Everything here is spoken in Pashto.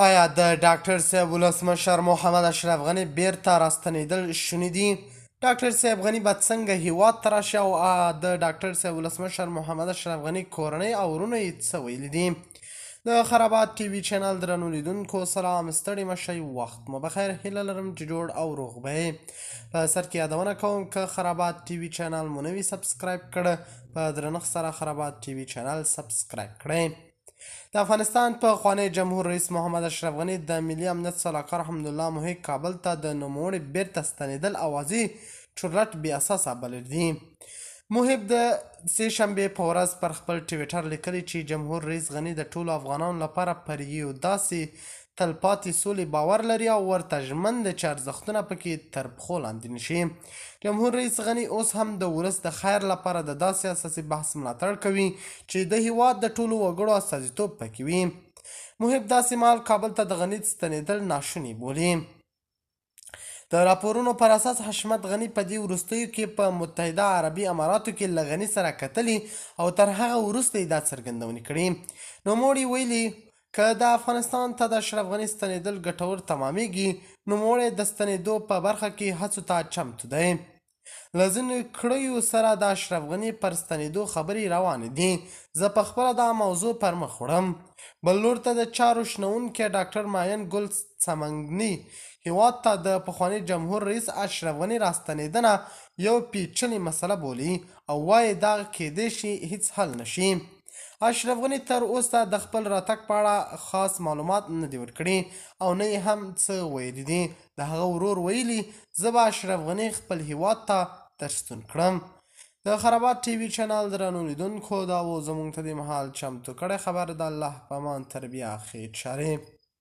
آیا د ډاکټر صاحب ولسمشر محمد اشرف غني بیرته راستنېدل شوني دي؟ ډاکټر صاحب غني به څنګه هیواد ته راشي او د ډاکټر صاحب ولسمشر محمد اشرف غني کورنۍ او وروڼو یې څه ویلي دي؟ د خرابات ټي وي چینل درنو لیدونکو سلام، ستړي مه شئ، وخت مو بخیر. هیله لرم چې جوړ او روغ به یې. په سر کې یادونه کوم که خرابات ټي وي چینل مو نه وي سبسکرایب کړه، په درنښت سره خرابات ټي وي چینل سبسکرایب کړئ. د افغانستان پخوانی جمهور رئیس محمد اشرف غني د ملي امنیت سلاکار حمدالله محق کابل ته د نوموړي بیرته ستنېدل اوازې چورلټ بې اساسه بللي دي. محب د سې شنبې په ورځ پر خپل ټویټر لیکلي چې جمهور رئیس غني د ټولو افغانانو لپاره پر یو داسې تلپاتې سولې باور لري او ورته ژمن دی چې ارزښتونه پکې تر پښو لاندې نشي. جمهور رئیس غني اوس هم د ولس د خیر لپاره د داسې اساسي بحث ملاتړ کوي چې د هیواد د ټولو وګړو استازیتوب پکې وي. محب داسې مهال کابل ته د غني ستنېدل ناشوني بولي. د راپورونو پر اساس حشمت غني په دې وروستیو کې په متحده عربي اماراتو کې له غني سره کتلي او تر هغه وروسته یې دا څرګندونې کړي. نوموړي ویلي که د افغانستان ته د اشرف غني ستنېدل ګټور تمامیږي، نوموړی د ستنېدو په برخه کې هڅو ته چمتو دی. له ځینو کړیو سره د اشرف غني پر ستنېدو خبرې روانې دي. زه پخپله دا موضوع پر مخ وړم. بل لور ته د چارو شنونکی ډاکټر معین ګل څمنګني هیواد ته د پخواني جمهور رئیس اشرف غني راستنېدنه یو پیچلې مسله بولي او وایي دا کیدای شي هیڅ حل نشي. اشرف غني تر اوسه د خپل راتګ په اړه خاص معلومات نه دي ورکړي او نه یې هم څه ویلي دي. د هغه ورور ویلي زه به اشرف غني خپل هیواد ته درستون کړم. د خرابات ټي وي چینل درنو لیدونکو دا و زموږ ته د مهال چمتو کړی خبر. د الله په امان تر بیا خیر چارې.